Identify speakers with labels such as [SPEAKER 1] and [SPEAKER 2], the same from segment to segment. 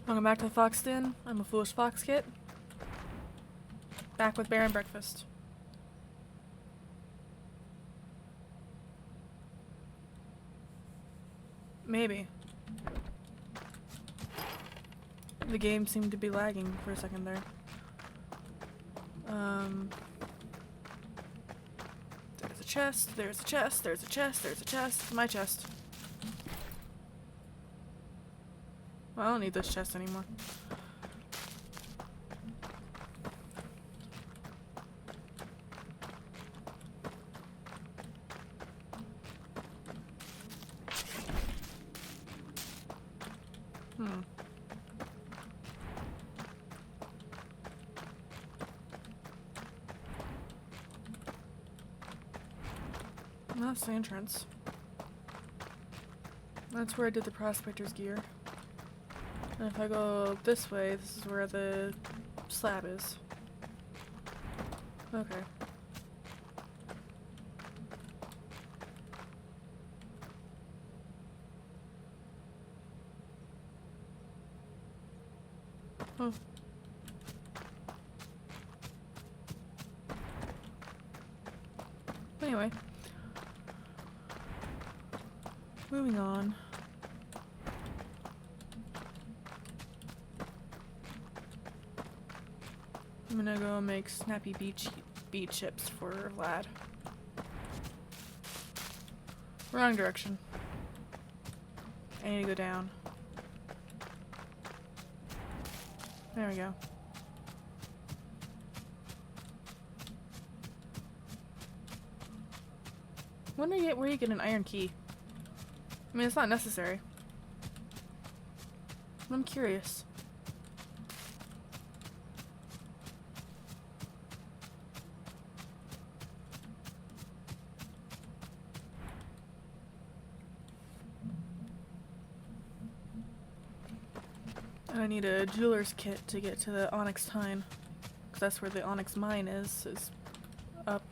[SPEAKER 1] Welcome back to the Fox Den. I'm a foolish fox kit. Back with Baron Breakfast. Maybe. The game seemed to be lagging for a second there. There's a chest, there's a chest, there's a chest, there's a chest. My chest. Well, I don't need this chest anymore. That's the entrance. That's where I did the prospector's gear. And if I go this way, this is where the slab is. Okay. Oh. Anyway. Moving on. I'm gonna go make snappy beet chips for Vlad. Wrong direction. I need to go down. There we go. Wonder where you get an iron key. I mean, it's not necessary. I'm curious. I need a jeweler's kit to get to the Onyx Tine. Because that's where the Onyx Mine is up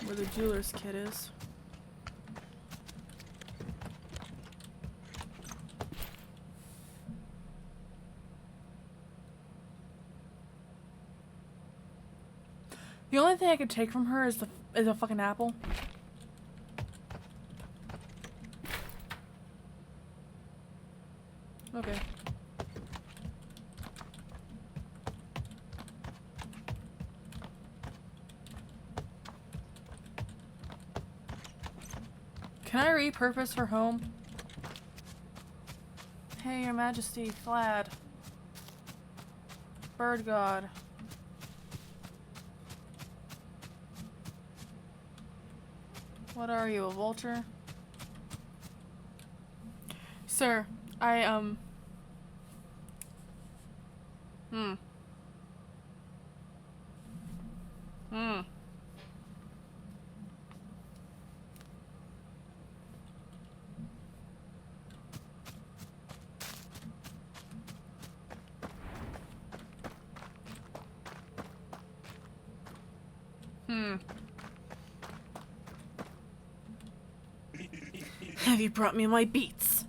[SPEAKER 1] where the jeweler's kit is. The only thing I could take from her is a fucking apple. Okay. Can I repurpose her home? Hey, Your Majesty, Vlad. Bird God. What are you, a vulture? Sir, Have you brought me my beets?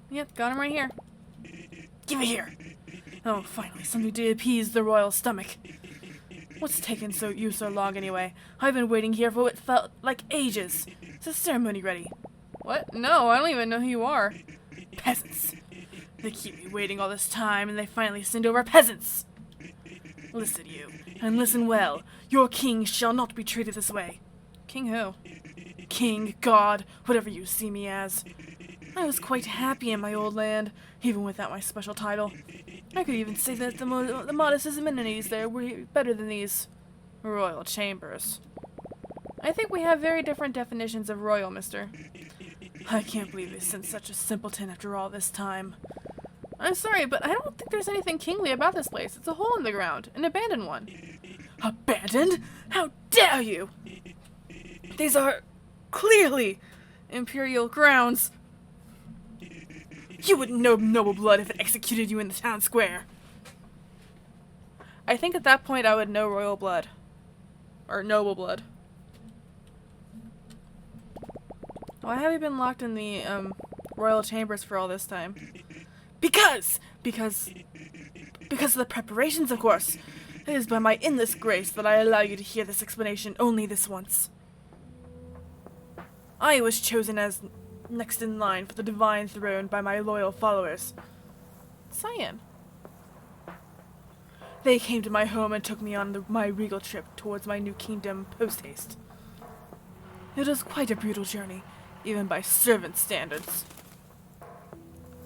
[SPEAKER 1] Yep, got him right here. Give it here! Oh, finally, something to appease the royal stomach. What's taken you so long anyway? I've been waiting here for what felt like ages. Is the ceremony ready? What? No, I don't even know who you are. Peasants. They keep me waiting all this time, and they finally send over peasants. Listen, you, and listen well. Your king shall not be treated this way. King who? King, God, whatever you see me as. I was quite happy in my old land, even without my special title. I could even say that the modest amenities there were better than these royal chambers. I think we have very different definitions of royal, mister. I can't believe they sent such a simpleton after all this time. I'm sorry, but I don't think there's anything kingly about this place. It's a hole in the ground, an abandoned one. Abandoned? How dare you! These are clearly imperial grounds. You wouldn't know noble blood if it executed you in the town square. I think at that point I would know royal blood. Or noble blood. Why have you been locked in the, royal chambers for all this time? Because of the preparations, of course. It is by my endless grace that I allow you to hear this explanation only this once. I was chosen as next in line for the divine throne by my loyal followers. Cyan. They came to my home and took me on my regal trip towards my new kingdom post-haste. It was quite a brutal journey, even by servant standards.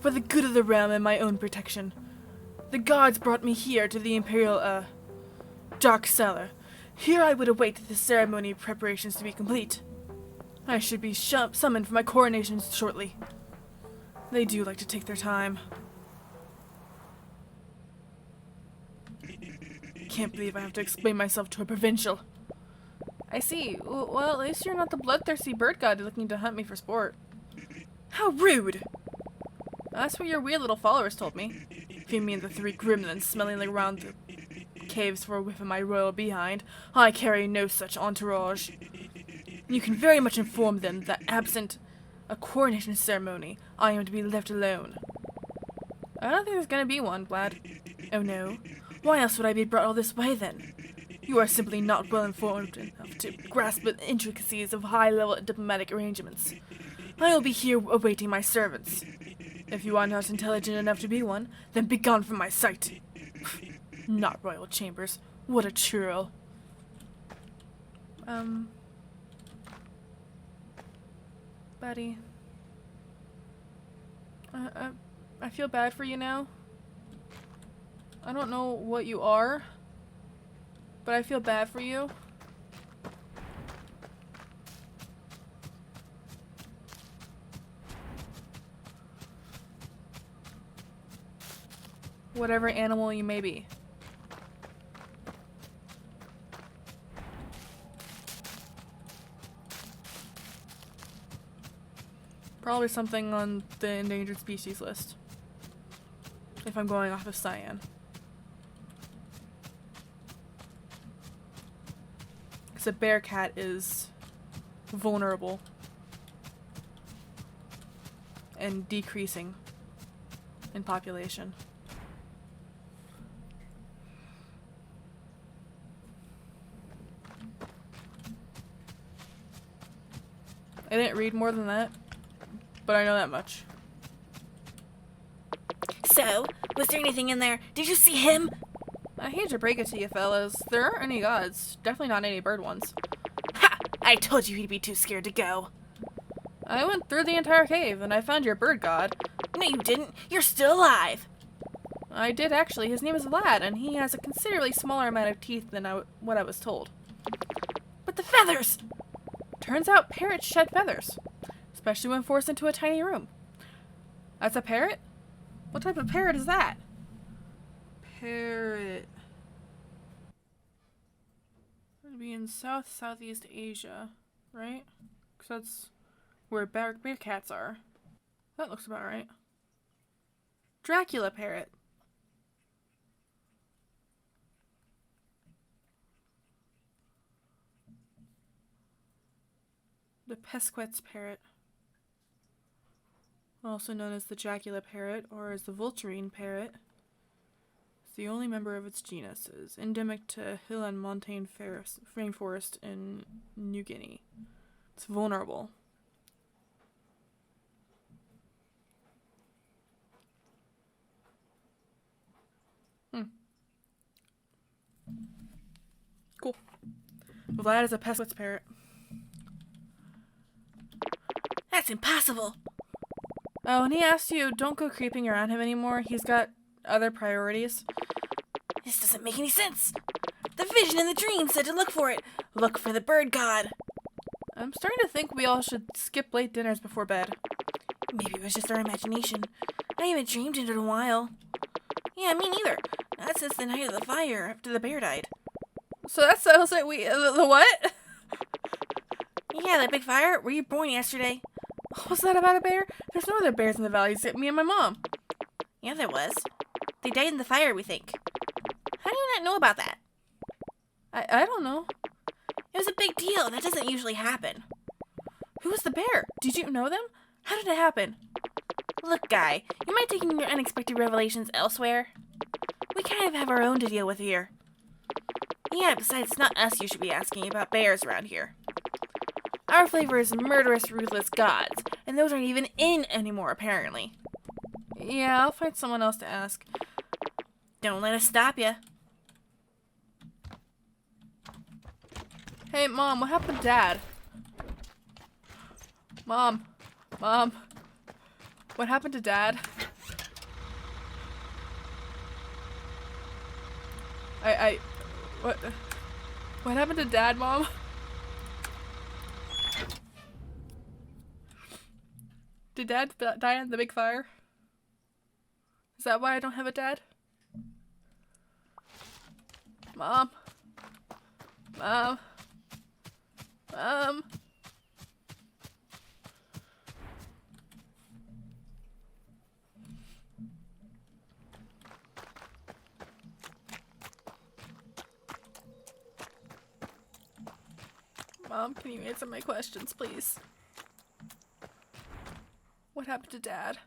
[SPEAKER 1] For the good of the realm and my own protection, the gods brought me here to the Imperial, Dark Cellar. Here I would await the ceremony preparations to be complete. I should be summoned for my coronation shortly. They do like to take their time. Can't believe I have to explain myself to a provincial. I see. Well, at least you're not the bloodthirsty bird god looking to hunt me for sport. How rude! That's what your weird little followers told me. If you mean the 3 gremlins smelling around the caves for a whiff of my royal behind, I carry no such entourage. You can very much inform them that absent a coronation ceremony, I am to be left alone. I don't think there's gonna be one, Vlad. Oh no? Why else would I be brought all this way then? You are simply not well informed enough to grasp the intricacies of high-level diplomatic arrangements. I will be here awaiting my servants. If you are not intelligent enough to be one, then begone from my sight. Not royal chambers. What a churl. Buddy. I feel bad for you now. I don't know what you are, but I feel bad for you. Whatever animal you may be. Probably something on the endangered species list. If I'm going off of Cyan. Because a bear cat is vulnerable. And decreasing in population. I didn't read more than that, but I know that much.
[SPEAKER 2] So, was there anything in there? Did you see him?
[SPEAKER 1] I hate to break it to you fellas, there aren't any gods. Definitely not any bird ones.
[SPEAKER 2] Ha! I told you he'd be too scared to go.
[SPEAKER 1] I went through the entire cave and I found your bird god.
[SPEAKER 2] No, you didn't. You're still alive.
[SPEAKER 1] I did actually. His name is Vlad, and he has a considerably smaller amount of teeth than what I was told.
[SPEAKER 2] But the feathers!
[SPEAKER 1] Turns out parrots shed feathers, especially when forced into a tiny room. That's a parrot? What type of parrot is that? Parrot. It'd be in Southeast Asia, right? Because that's where bear cats are. That looks about right. Dracula parrot. The Pesquet's parrot, also known as the Jacula parrot or as the Vulturine parrot, is the only member of its genus. It is endemic to hill and montane rainforest in New Guinea. It's vulnerable. Cool. Vlad is a Pesquet's parrot.
[SPEAKER 2] That's impossible.
[SPEAKER 1] Oh, and he asked you, don't go creeping around him anymore. He's got other priorities.
[SPEAKER 2] This doesn't make any sense. The vision in the dream said to look for it. Look for the bird god.
[SPEAKER 1] I'm starting to think we all should skip late dinners before bed.
[SPEAKER 2] Maybe it was just our imagination. I haven't dreamed in a while. Yeah, me neither. Not since the night of the fire after the bear died.
[SPEAKER 1] So that settles it. The what?
[SPEAKER 2] Yeah, that big fire. Were you born yesterday?
[SPEAKER 1] Was that about a bear? There's no other bears in the valley except me and my mom.
[SPEAKER 2] Yeah, there was. They died in the fire, we think. How do you not know about that?
[SPEAKER 1] I don't know.
[SPEAKER 2] It was a big deal. That doesn't usually happen.
[SPEAKER 1] Who was the bear? Did you know them? How did it happen?
[SPEAKER 2] Look, Guy, you mind taking your unexpected revelations elsewhere? We kind of have our own to deal with here. Yeah, besides, it's not us you should be asking about bears around here. Our flavor is murderous, ruthless gods, and those aren't even in anymore, apparently.
[SPEAKER 1] Yeah, I'll find someone else to ask.
[SPEAKER 2] Don't let us stop ya.
[SPEAKER 1] Hey, Mom, what happened to Dad? Mom, what happened to Dad? What happened to Dad, Mom? Did Dad die in the big fire? Is that why I don't have a dad? Mom. Mom. Mom. Mom, can you answer my questions, please? What happened to Dad?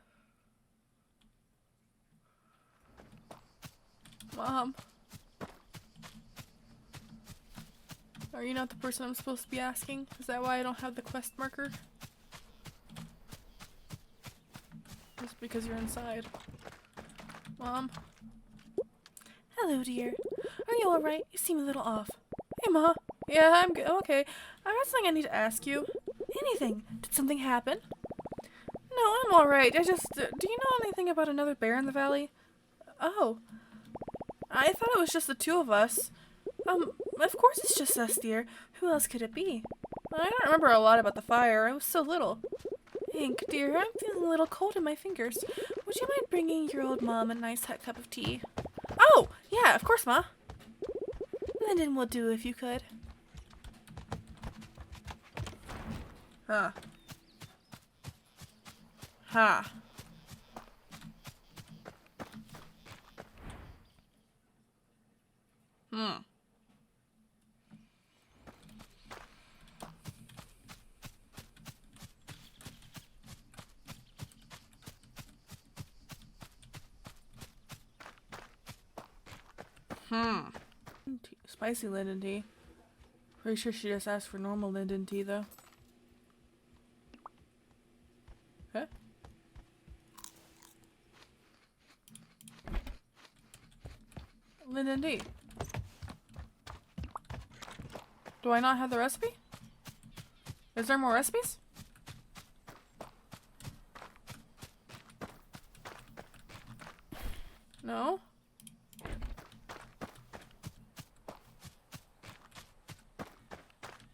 [SPEAKER 1] Mom. Are you not the person I'm supposed to be asking? Is that why I don't have the quest marker? Just because you're inside. Mom?
[SPEAKER 2] Hello, dear. Are you alright? You seem a little off.
[SPEAKER 1] Hey, Ma. Yeah, I'm good. Okay. I got something I need to ask you.
[SPEAKER 2] Anything? Did something happen?
[SPEAKER 1] No, I'm alright. I just... do you know anything about another bear in the valley? Oh. I thought it was just the two of us. Of course it's just us, dear. Who else could it be? I don't remember a lot about the fire. I was so little. Hank, dear, I'm feeling a little cold in my fingers. Would you mind bringing your old mom a nice hot cup of tea? Oh, yeah, of course, Ma. Linden will do if you could. Huh. Huh. Hmm. Spicy linden tea. Pretty sure she just asked for normal linden tea, though. Okay. Linden tea. Do I not have the recipe? Is there more recipes? No?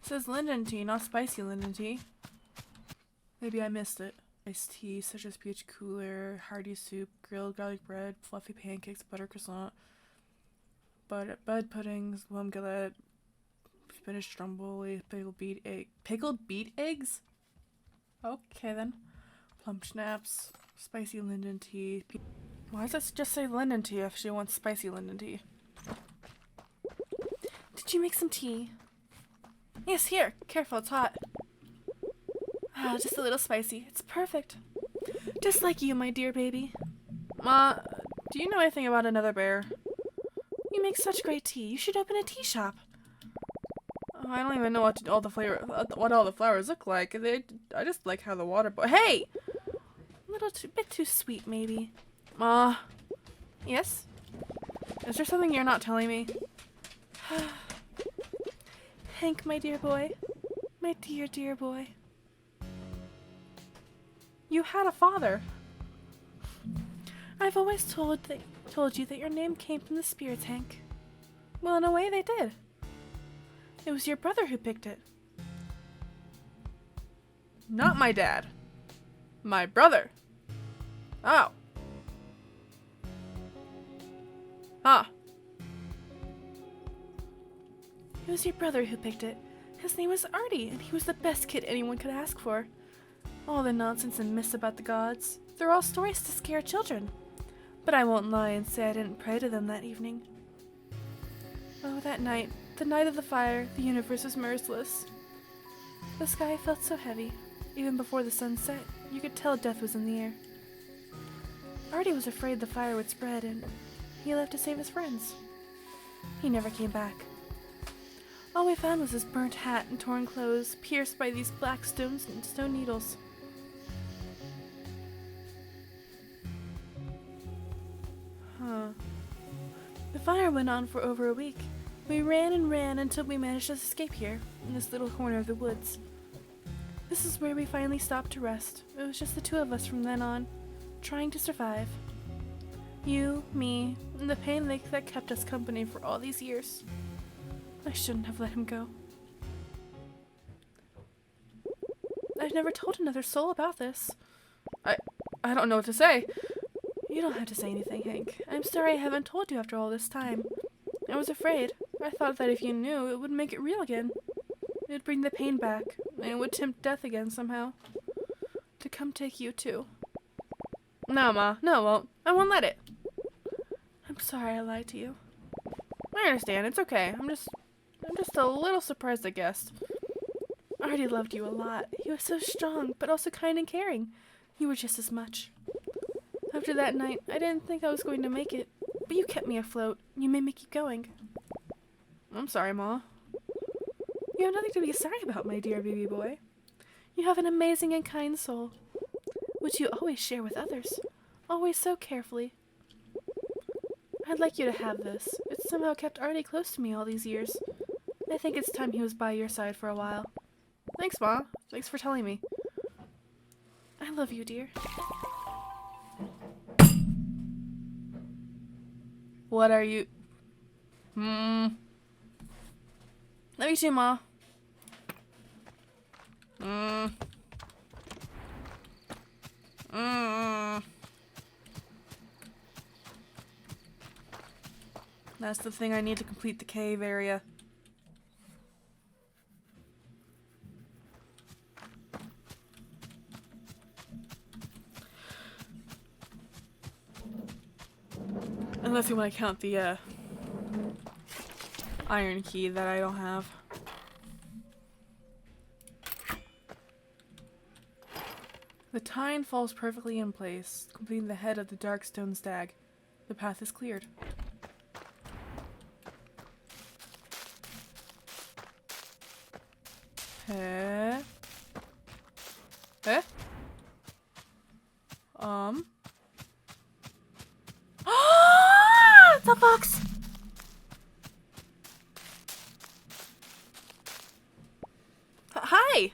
[SPEAKER 1] It says linden tea, not spicy linden tea. Maybe I missed it. Iced tea, such as peach cooler, hearty soup, grilled garlic bread, fluffy pancakes, butter croissant, bud puddings, plum galette, spinach stromboli, pickled beet eggs? Okay then. Plum schnapps, spicy linden tea. Why does it just say linden tea if she wants spicy linden tea?
[SPEAKER 2] Did you make some tea?
[SPEAKER 1] Yes, here. Careful, it's hot.
[SPEAKER 2] Ah, just a little spicy. It's perfect.
[SPEAKER 1] Just like you, my dear baby. Ma, do you know anything about another bear?
[SPEAKER 2] You make such great tea. You should open a tea shop.
[SPEAKER 1] Oh, I don't even know what all the flowers look like. I just like how the water Hey!
[SPEAKER 2] A bit too sweet, maybe.
[SPEAKER 1] Ma.
[SPEAKER 2] Yes?
[SPEAKER 1] Is there something you're not telling me?
[SPEAKER 2] Hank, my dear boy. My dear, dear boy.
[SPEAKER 1] You had a father.
[SPEAKER 2] I've always told you that your name came from the spirits, Hank. Well, in a way they did. It was your brother who picked it.
[SPEAKER 1] Not my dad. My brother. Oh. Ah.
[SPEAKER 2] It was your brother who picked it. His name was Artie, and he was the best kid anyone could ask for. All the nonsense and myths about the gods, they're all stories to scare children. But I won't lie and say I didn't pray to them that evening. Oh, that night, the night of the fire, the universe was merciless. The sky felt so heavy. Even before the sun set, you could tell death was in the air. Artie was afraid the fire would spread, and he left to save his friends. He never came back. All we found was his burnt hat and torn clothes, pierced by these black stones and stone needles. Huh. The fire went on for over a week. We ran and ran until we managed to escape here, in this little corner of the woods. This is where we finally stopped to rest. It was just the two of us from then on, trying to survive. You, me, and the pain lake that kept us company for all these years. I shouldn't have let him go. I've never told another soul about this.
[SPEAKER 1] I don't know what to say.
[SPEAKER 2] You don't have to say anything, Hank. I'm sorry I haven't told you after all this time. I was afraid. I thought that if you knew, it would make it real again. It would bring the pain back, and it would tempt death again somehow. To come take you too.
[SPEAKER 1] No, Ma. No, it won't. I won't let it.
[SPEAKER 2] I'm sorry I lied to you.
[SPEAKER 1] I understand. It's okay. I'm just a little surprised, I guess.
[SPEAKER 2] Artie loved you a lot. He was so strong, but also kind and caring. You were just as much. After that night, I didn't think I was going to make it, but you kept me afloat. You made me keep going.
[SPEAKER 1] I'm sorry, Ma.
[SPEAKER 2] You have nothing to be sorry about, my dear baby boy. You have an amazing and kind soul, which you always share with others, always so carefully. I'd like you to have this. It's somehow kept Artie close to me all these years. I think it's time he was by your side for a while.
[SPEAKER 1] Thanks, Ma. Thanks for telling me.
[SPEAKER 2] I love you, dear.
[SPEAKER 1] What are you... Love you too, Ma. That's the thing I need to complete the cave area. Unless you want to count the, iron key that I don't have. The tine falls perfectly in place, completing the head of the dark stone stag. The path is cleared. Eh?
[SPEAKER 2] Ah! The fox!
[SPEAKER 1] Hi!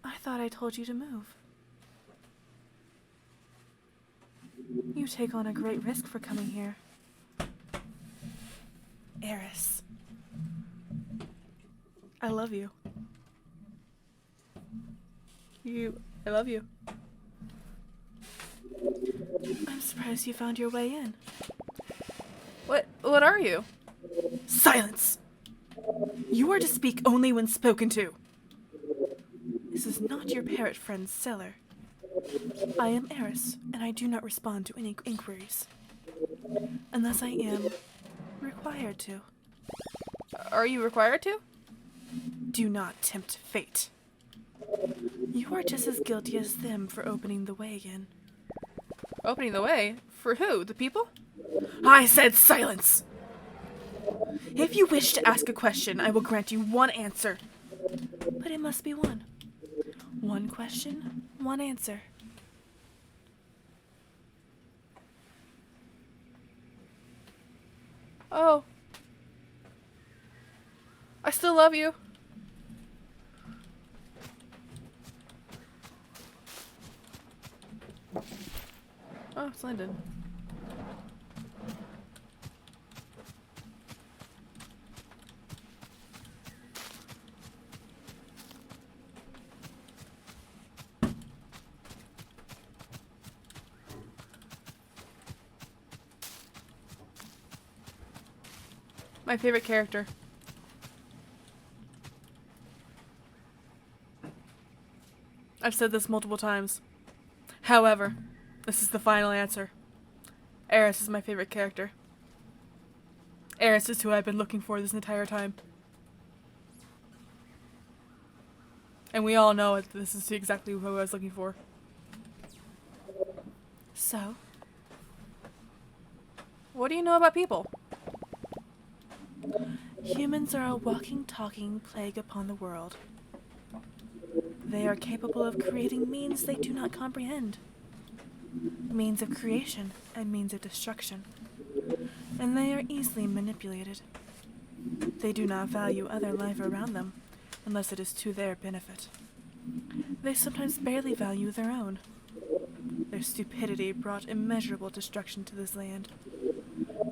[SPEAKER 2] I thought I told you to move. You take on a great risk for coming here. Eris.
[SPEAKER 1] I love you. I love you.
[SPEAKER 2] I'm surprised you found your way in.
[SPEAKER 1] What are you?
[SPEAKER 2] Silence! You are to speak only when spoken to. This is not your parrot friend's cellar. I am Eris, and I do not respond to any inquiries. Unless I am required to.
[SPEAKER 1] Are you required to?
[SPEAKER 2] Do not tempt fate. You are just as guilty as them for opening the way again.
[SPEAKER 1] Opening the way? For who? The people?
[SPEAKER 2] I said silence! If you wish to ask a question, I will grant you one answer. But it must be one. One question, one answer.
[SPEAKER 1] Oh. I still love you. Oh, it's Lyndon. My favorite character. I've said this multiple times. However, this is the final answer. Eris is my favorite character. Eris is who I've been looking for this entire time. And we all know it, this is exactly who I was looking for.
[SPEAKER 2] So?
[SPEAKER 1] What do you know about people?
[SPEAKER 2] Humans are a walking, talking plague upon the world. They are capable of creating means they do not comprehend. Means of creation and means of destruction. And they are easily manipulated. They do not value other life around them, unless it is to their benefit. They sometimes barely value their own. Their stupidity brought immeasurable destruction to this land,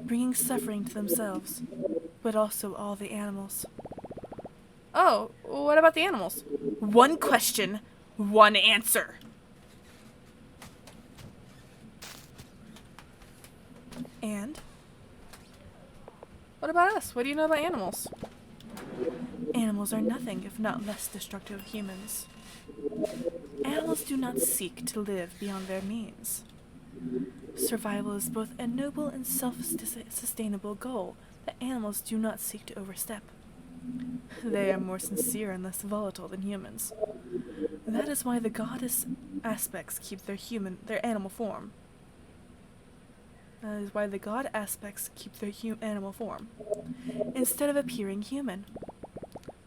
[SPEAKER 2] bringing suffering to themselves, but also all the animals.
[SPEAKER 1] Oh, what about the animals? One question, one answer.
[SPEAKER 2] And
[SPEAKER 1] What about us? What do you know about animals?
[SPEAKER 2] animals are nothing if not less destructive of humans. Animals do not seek to live beyond their means. Survival is both a noble and self-sustainable goal that animals do not seek to overstep. They are more sincere and less volatile than humans. That is why the goddess aspects keep their animal form. That is why the god aspects keep their animal form, instead of appearing human.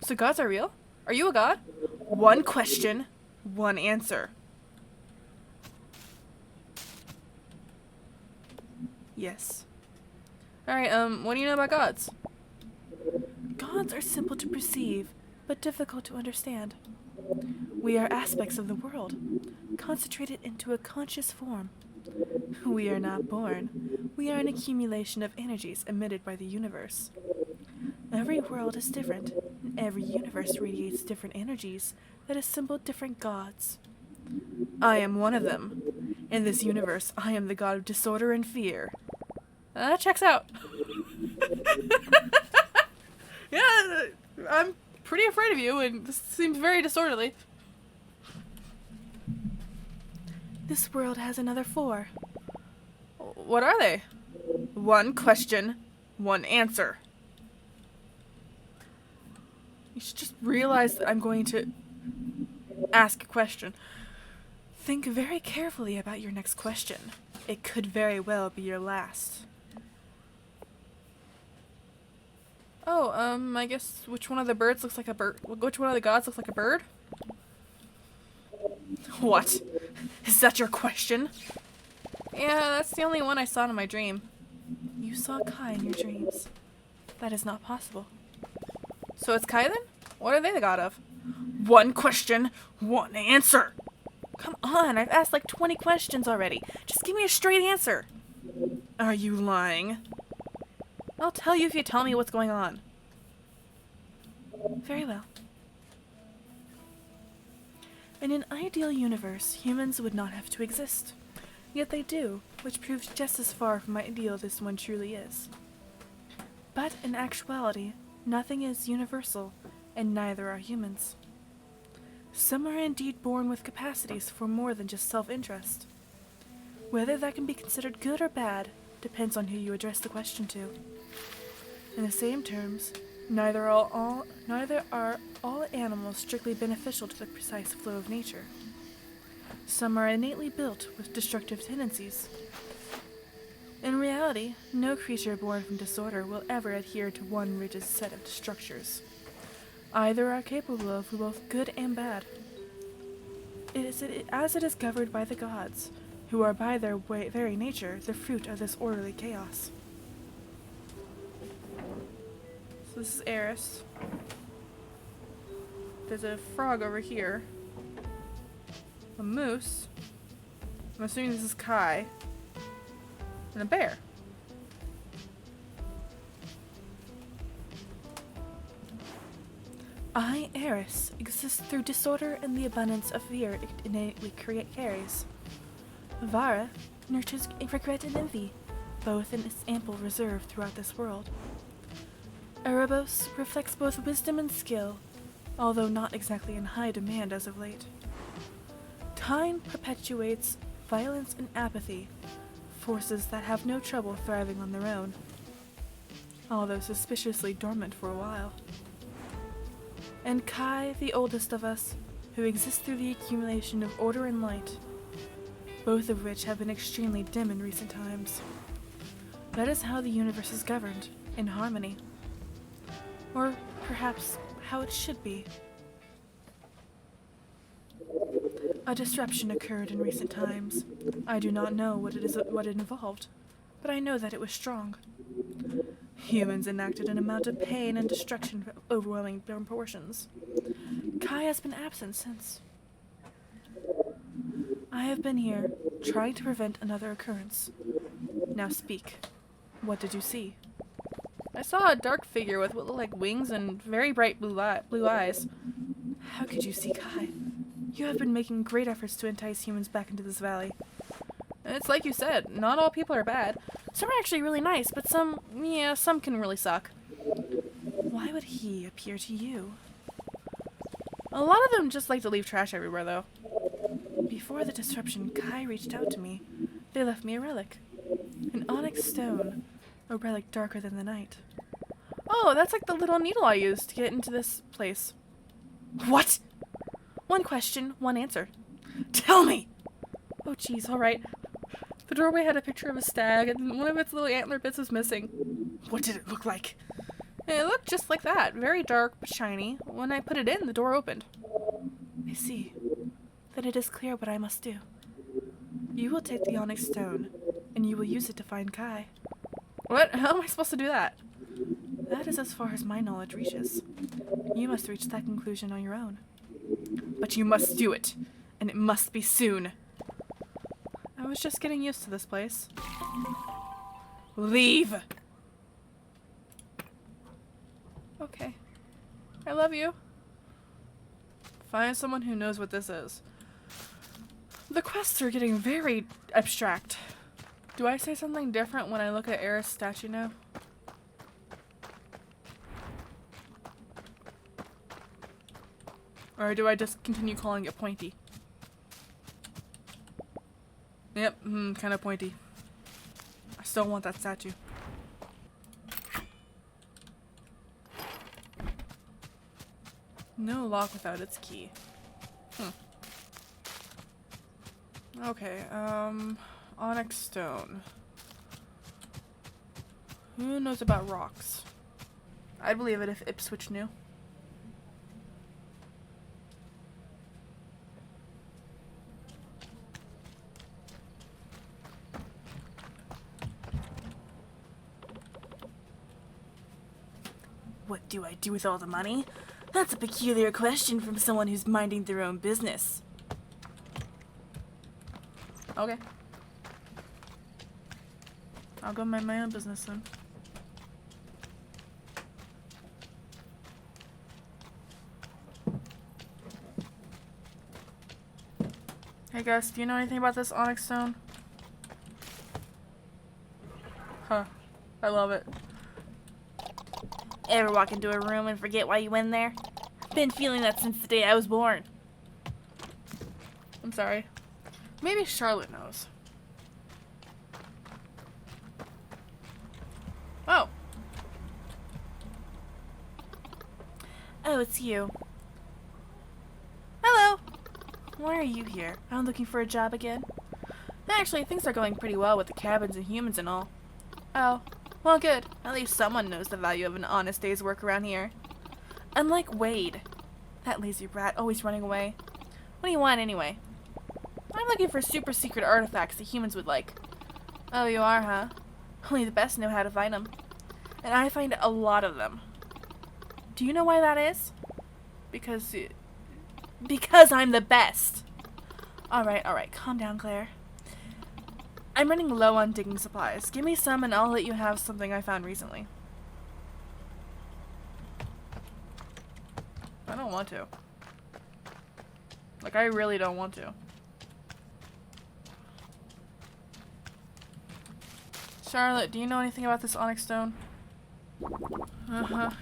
[SPEAKER 1] So gods are real? Are you a god? One question, one answer.
[SPEAKER 2] Yes.
[SPEAKER 1] Alright, what do you know about gods?
[SPEAKER 2] Gods are simple to perceive, but difficult to understand. We are aspects of the world, concentrated into a conscious form. We are not born. We are an accumulation of energies emitted by the universe. Every world is different, and every universe radiates different energies that assemble different gods.
[SPEAKER 1] I am one of them. In this universe, I am the god of disorder and fear. That checks out. Yeah, I'm pretty afraid of you, and this seems very disorderly.
[SPEAKER 2] This world has another 4.
[SPEAKER 1] What are they? One question, one answer. You should just realize that I'm going to ask a question.
[SPEAKER 2] Think very carefully about your next question. It could very well be your last.
[SPEAKER 1] Oh, I guess which one of the birds looks like a bird? Which one of the gods looks like a bird? What? Is that your question? Yeah, that's the only one I saw in my dream.
[SPEAKER 2] You saw Kai in your dreams. That is not possible.
[SPEAKER 1] So it's Kai then? What are they the god of? One question, one answer.
[SPEAKER 2] Come on, I've asked like 20 questions already. Just give me a straight answer.
[SPEAKER 1] Are you lying? I'll tell you if you tell me what's going on.
[SPEAKER 2] Very well. In an ideal universe, humans would not have to exist. Yet they do, which proves just as far from ideal this one truly is. But in actuality, nothing is universal, and neither are humans. Some are indeed born with capacities for more than just self-interest. Whether that can be considered good or bad depends on who you address the question to. In the same terms, neither are all animals strictly beneficial to the precise flow of nature. Some are innately built with destructive tendencies. In reality, no creature born from disorder will ever adhere to one rigid set of structures. Either are capable of both good and bad. As it is governed by the gods, who are by their very nature the fruit of this orderly chaos.
[SPEAKER 1] So this is Eris. There's a frog over here. A moose. I'm assuming this is Kai. And a bear.
[SPEAKER 2] I, Eris, exist through disorder and the abundance of fear it innately carries. Vara nurtures regret and envy, both in its ample reserve throughout this world. Erebos reflects both wisdom and skill, although not exactly in high demand as of late. Time perpetuates violence and apathy, forces that have no trouble thriving on their own, although suspiciously dormant for a while. And Kai, the oldest of us, who exists through the accumulation of order and light, both of which have been extremely dim in recent times. That is how the universe is governed, in harmony. Or perhaps how it should be. A disruption occurred in recent times. I do not know what it involved, but I know that it was strong. Humans enacted an amount of pain and destruction of overwhelming proportions. Kai has been absent since. I have been here, trying to prevent another occurrence. Now speak. What did you see?
[SPEAKER 1] I saw a dark figure with what looked like wings and very bright blue eyes.
[SPEAKER 2] How could you see Kai? You have been making great efforts to entice humans back into this valley.
[SPEAKER 1] It's like you said, not all people are bad. Some are actually really nice, but some can really suck.
[SPEAKER 2] Why would he appear to you?
[SPEAKER 1] A lot of them just like to leave trash everywhere, though.
[SPEAKER 2] Before the disruption, Kai reached out to me. They left me a relic. An onyx stone. A relic darker than the night.
[SPEAKER 1] Oh, that's like the little needle I used to get into this place.
[SPEAKER 2] What?
[SPEAKER 1] One question, one answer.
[SPEAKER 2] Tell me!
[SPEAKER 1] Oh, jeez, alright. The doorway had a picture of a stag, and one of its little antler bits was missing.
[SPEAKER 2] What did it look like?
[SPEAKER 1] It looked just like that, very dark but shiny. When I put it in, the door opened.
[SPEAKER 2] I see. Then it is clear what I must do. You will take the onyx stone, and you will use it to find Kai.
[SPEAKER 1] What? How am I supposed to do that?
[SPEAKER 2] That is as far as my knowledge reaches. You must reach that conclusion on your own.
[SPEAKER 1] But you must do it, and it must be soon. I was just getting used to this place. Leave! Okay. I love you. Find someone who knows what this is. The quests are getting very abstract. Do I say something different when I look at Eris' statue now? Or do I just continue calling it pointy? Yep, kind of pointy. I still want that statue. No lock without its key. Okay, onyx stone. Who knows about rocks? I'd believe it if Ipswich knew.
[SPEAKER 2] What do I do with all the money? That's a peculiar question from someone who's minding their own business.
[SPEAKER 1] Okay. I'll go mind my own business then. Hey Gus, do you know anything about this onyx stone? Huh. I love it.
[SPEAKER 2] Ever walk into a room and forget why you went there? Been feeling that since the day I was born.
[SPEAKER 1] I'm sorry. Maybe Charlotte knows. Oh.
[SPEAKER 2] Oh, it's you. Hello. Why are you here? I'm looking for a job again.
[SPEAKER 1] Actually, things are going pretty well with the cabins and humans and all.
[SPEAKER 2] Oh,
[SPEAKER 1] Well, good. At least someone knows the value of an honest day's work around here.
[SPEAKER 2] unlike Wade. That lazy brat always running away.
[SPEAKER 1] What do you want anyway? I'm looking for super secret artifacts that humans would like.
[SPEAKER 2] Oh, you are, huh?
[SPEAKER 1] Only the best know how to find them. And I find a lot of them.
[SPEAKER 2] Do you know why that is?
[SPEAKER 1] Because
[SPEAKER 2] I'm the best. Alright, calm down, Claire.
[SPEAKER 1] I'm running low on digging supplies. Give me some and I'll let you have something I found recently. I don't want to. Like, I really don't want to. Charlotte, do you know anything about this onyx stone?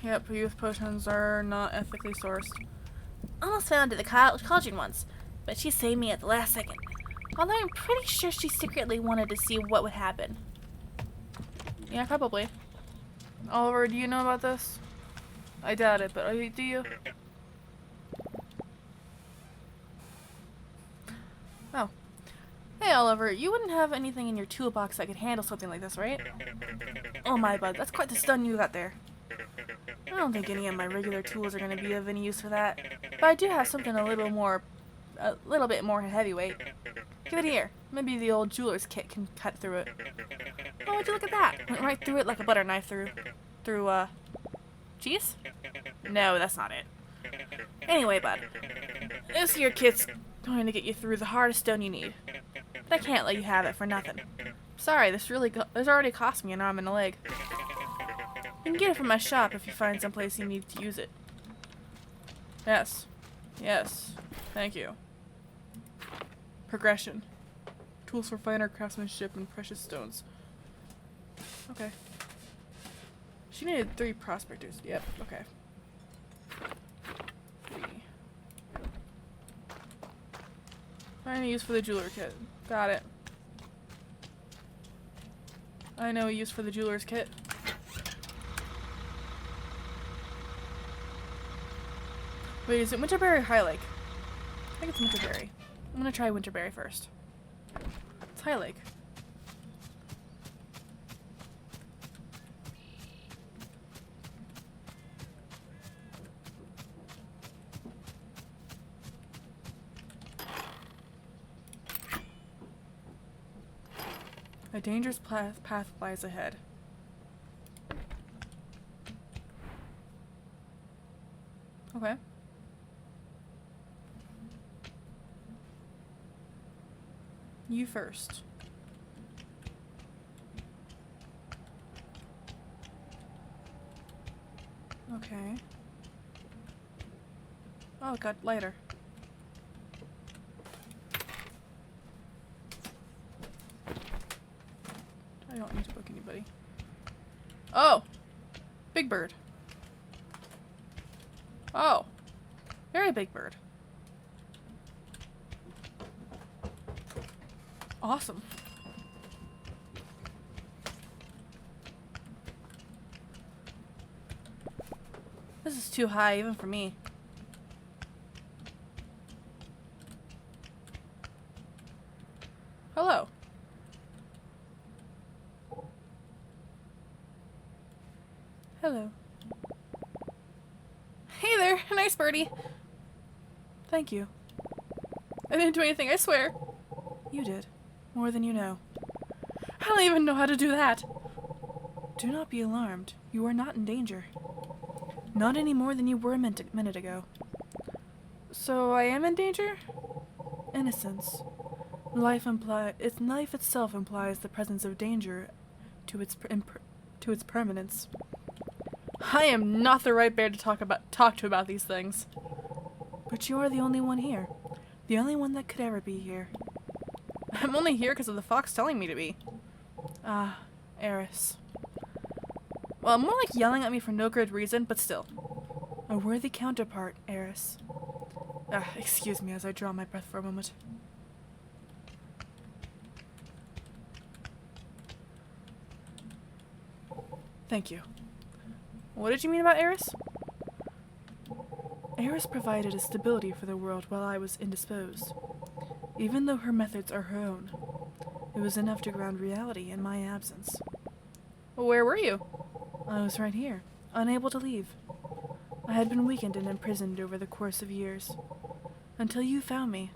[SPEAKER 1] Yep, youth potions are not ethically sourced.
[SPEAKER 2] Almost fell into the cauldron once, but she saved me at the last second. Although I'm pretty sure she secretly wanted to see what would happen.
[SPEAKER 1] Yeah, probably. Oliver, do you know about this? I doubt it, but do you? Oh. Hey, Oliver, you wouldn't have anything in your toolbox that could handle something like this, right? Oh my, bud, that's quite the stun you got there. I don't think any of my regular tools are going to be of any use for that, but I do have something a little bit more heavyweight. Give it here. Maybe the old jeweler's kit can cut through it. Oh, would you look at that? Went right through it like a butter knife through, cheese? No, that's not it. Anyway, bud, this here kit's going to get you through the hardest stone you need. But I can't let you have it for nothing. Sorry, this already cost me an arm and a leg. You can get it from my shop if you find someplace you need to use it. Yes. Yes. Thank you. Progression. Tools for finer craftsmanship and precious stones. Okay. She needed 3 prospectors. Yep, okay. 3. Find a use for the jeweler kit. Got it. I know a use for the jeweler's kit. Wait, is it Winterberry or High Lake? I think it's Winterberry. I'm gonna try Winterberry first. It's High Lake. A dangerous path lies ahead. Okay. You first. Okay. Oh, it got lighter. I don't need to book anybody. Oh! Big bird. Oh. Very big bird. Awesome. This is too high even for me. Hello. Hello. Hey there, nice birdie. Thank you. I didn't do anything, I swear. You did. More than you know. I don't even know how to do that. Do not be alarmed. You are not in danger. Not any more than you were a minute ago. So I am in danger? Innocence. Life itself implies the presence of danger to its permanence. I am not the right bear to talk to about these things. But you are the only one here. The only one that could ever be here. I'm only here because of the fox telling me to be. Ah, Eris. Well, more like yelling at me for no good reason, but still. A worthy counterpart, Eris. Excuse me as I draw my breath for a moment. Thank you. What did you mean about Eris? Eris provided a stability for the world while I was indisposed. Even though her methods are her own, it was enough to ground reality in my absence. Well, where were you? I was right here, unable to leave. I had been weakened and imprisoned over the course of years, until you found me.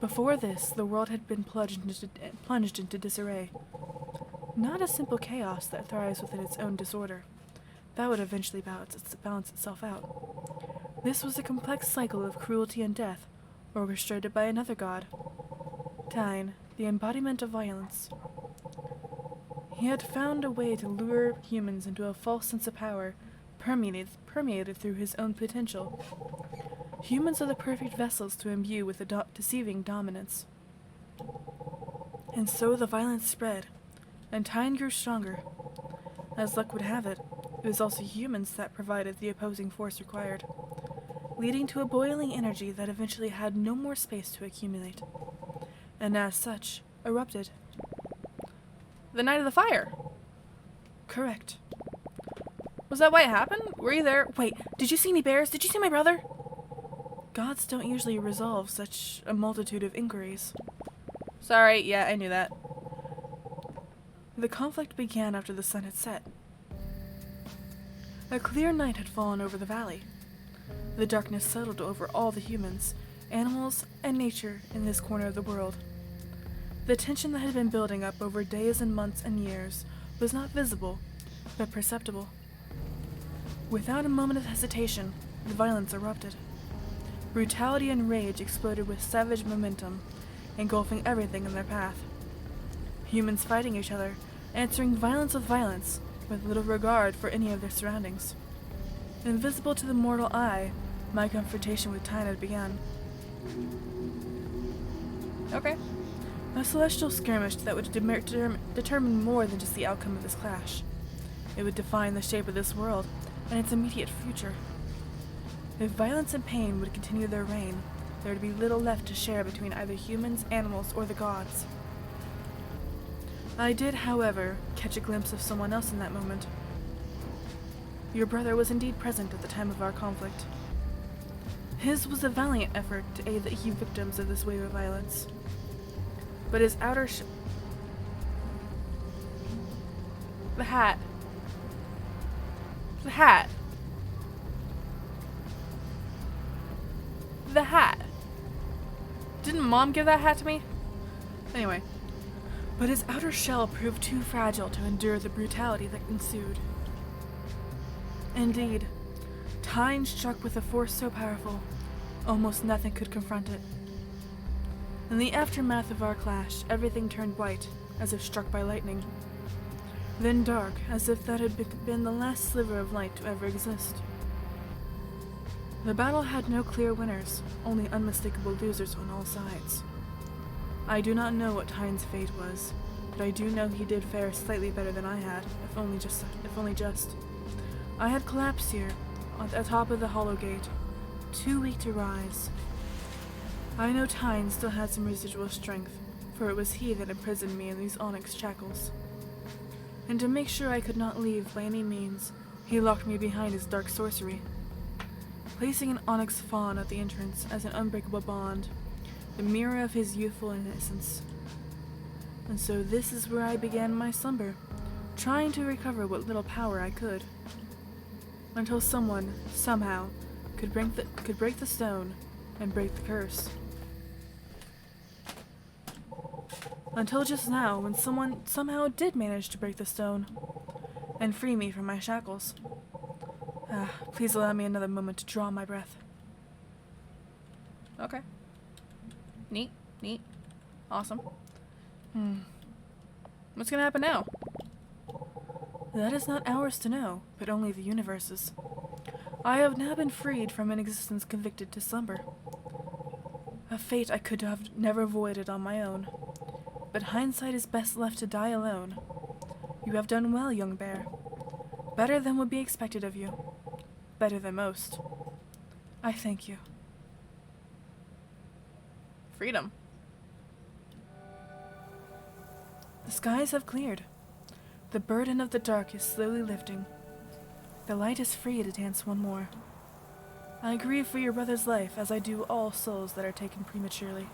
[SPEAKER 1] Before this, the world had been plunged into disarray. Not a simple chaos that thrives within its own disorder. That would eventually balance itself out. This was a complex cycle of cruelty and death, orchestrated by another god. Tyne, the embodiment of violence. He had found a way to lure humans into a false sense of power, permeated through his own potential. Humans are the perfect vessels to imbue with a deceiving dominance. And so the violence spread, and Tyne grew stronger. As luck would have it, it was also humans that provided the opposing force required, leading to a boiling energy that eventually had no more space to accumulate, and as such, erupted. The night of the fire? Correct. Was that why it happened? Were you there? Wait, did you see any bears? Did you see my brother? Gods don't usually resolve such a multitude of inquiries. Sorry, yeah, I knew that. The conflict began after the sun had set. A clear night had fallen over the valley. The darkness settled over all the humans, animals, and nature in this corner of the world. The tension that had been building up over days and months and years was not visible, but perceptible. Without a moment of hesitation, the violence erupted. Brutality and rage exploded with savage momentum, engulfing everything in their path. Humans fighting each other, answering violence with little regard for any of their surroundings. Invisible to the mortal eye, my confrontation with Tyne had begun. Okay. A celestial skirmish that would determine more than just the outcome of this clash. It would define the shape of this world and its immediate future. If violence and pain would continue their reign, there would be little left to share between either humans, animals, or the gods. I did, however, catch a glimpse of someone else in that moment. Your brother was indeed present at the time of our conflict. His was a valiant effort to aid the victims of this wave of violence. But his outer The hat. The hat. The hat. Didn't Mom give that hat to me? Anyway. But his outer shell proved too fragile to endure the brutality that ensued. Indeed, Tyne struck with a force so powerful, almost nothing could confront it. In the aftermath of our clash, everything turned white, as if struck by lightning. Then dark, as if that had been the last sliver of light to ever exist. The battle had no clear winners, only unmistakable losers on all sides. I do not know what Tyne's fate was, but I do know he did fare slightly better than I had, if only just. I had collapsed here, at the top of the hollow gate, too weak to rise. I know Tyne still had some residual strength, for it was he that imprisoned me in these onyx shackles. And to make sure I could not leave by any means, he locked me behind his dark sorcery, placing an onyx fawn at the entrance as an unbreakable bond, the mirror of his youthful innocence. And so this is where I began my slumber, trying to recover what little power I could, until someone, somehow, could break the stone and break the curse. Until just now, when someone somehow did manage to break the stone and free me from my shackles. Please allow me another moment to draw my breath. Okay. Neat. Awesome. What's gonna happen now? That is not ours to know, but only the universe's. I have now been freed from an existence convicted to slumber. A fate I could have never avoided on my own. But hindsight is best left to die alone. You have done well, young bear. Better than would be expected of you. Better than most. I thank you. Freedom. The skies have cleared. The burden of the dark is slowly lifting. The light is free to dance one more. I grieve for your brother's life as I do all souls that are taken prematurely.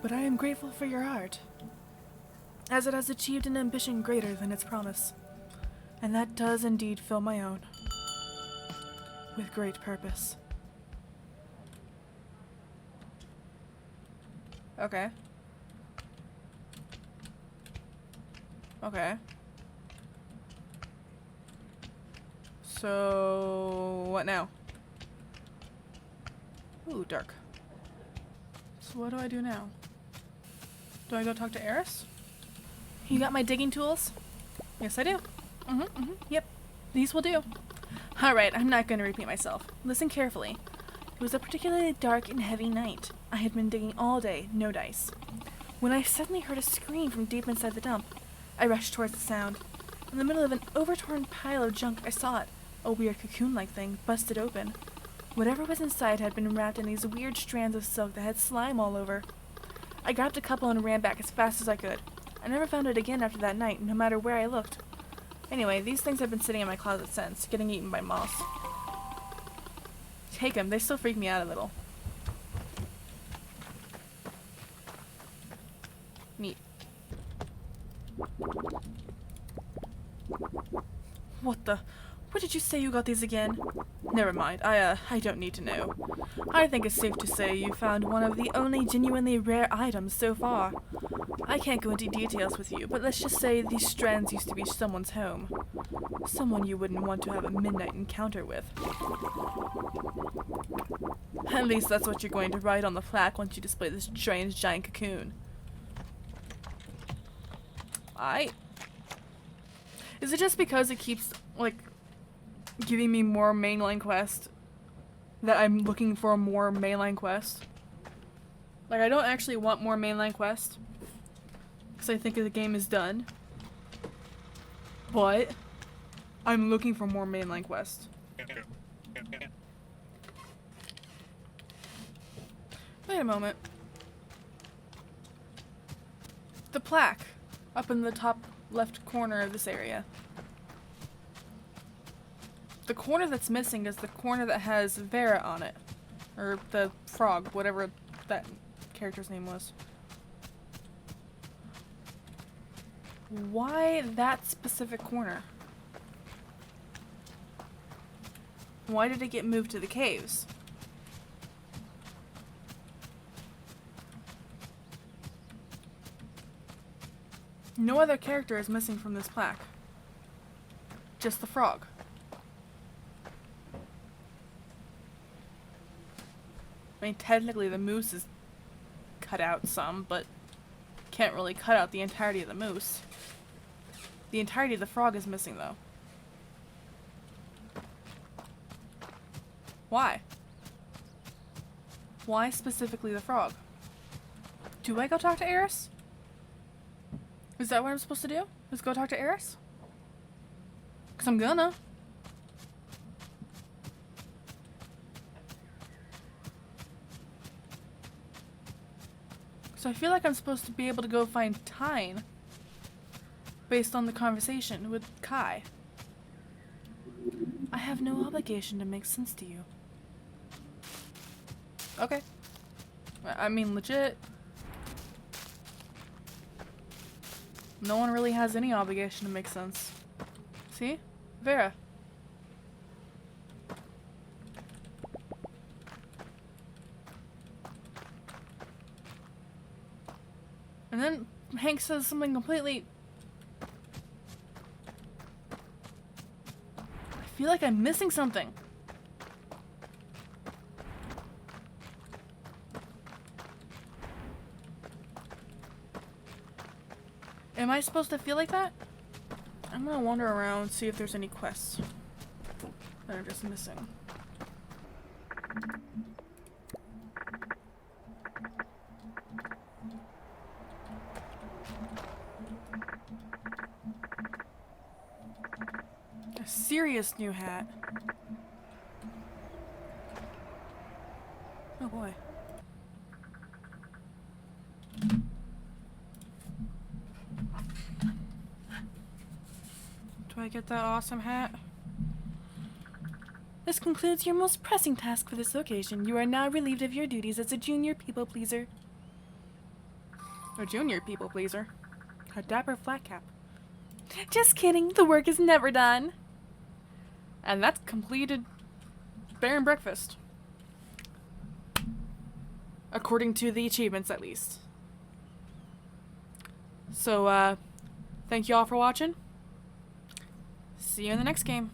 [SPEAKER 1] But I am grateful for your art, as it has achieved an ambition greater than its promise, and that does indeed fill my own, with great purpose. Okay. So, what now? Ooh, dark. So what do I do now? Do I go talk to Eris? You got my digging tools? Yes, I do. Yep. These will do. Alright, I'm not going to repeat myself. Listen carefully. It was a particularly dark and heavy night. I had been digging all day, no dice. When I suddenly heard a scream from deep inside the dump, I rushed towards the sound. In the middle of an overturned pile of junk, I saw it, a weird cocoon-like thing, busted open. Whatever was inside had been wrapped in these weird strands of silk that had slime all over. I grabbed a couple and ran back as fast as I could. I never found it again after that night, no matter where I looked. Anyway, these things have been sitting in my closet since, getting eaten by moths. Take them, they still freak me out a little. What the? Where did you say you got these again? Never mind, I don't need to know. I think it's safe to say you found one of the only genuinely rare items so far. I can't go into details with you, but let's just say these strands used to be someone's home. Someone you wouldn't want to have a midnight encounter with. At least that's what you're going to write on the plaque once you display this strange giant cocoon. Is it just because it keeps, like, giving me more mainline quest that I'm looking for more mainline quest? Like, I don't actually want more mainline quest because I think the game is done, but I'm looking for more mainline quest. Wait a moment. The plaque up in the top left corner of this area. The corner that's missing is the corner that has Vera on it. Or the frog, whatever that character's name was. Why that specific corner? Why did it get moved to the caves? No other character is missing from this plaque. Just the frog. I mean, technically the moose is cut out some, but can't really cut out the entirety of the moose. The entirety of the frog is missing, though. Why? Why specifically the frog? Do I go talk to Eris? Is that what I'm supposed to do? Is go talk to Eris? 'Cause I'm gonna. So I feel like I'm supposed to be able to go find Tyne based on the conversation with Kai. I have no obligation to make sense to you. Okay. I mean, legit. No one really has any obligation to make sense. See? Vera. And then Hank says something completely... I feel like I'm missing something. Am I supposed to feel like that? I'm gonna wander around, see if there's any quests that are just missing. A serious new hat. Oh boy. Do I get that awesome hat? This concludes your most pressing task for this occasion. You are now relieved of your duties as a junior people pleaser. A junior people pleaser? A dapper flat cap. Just kidding, the work is never done. And that's completed Bear and Breakfast. According to the achievements, at least. So, thank you all for watching. See you in the next game.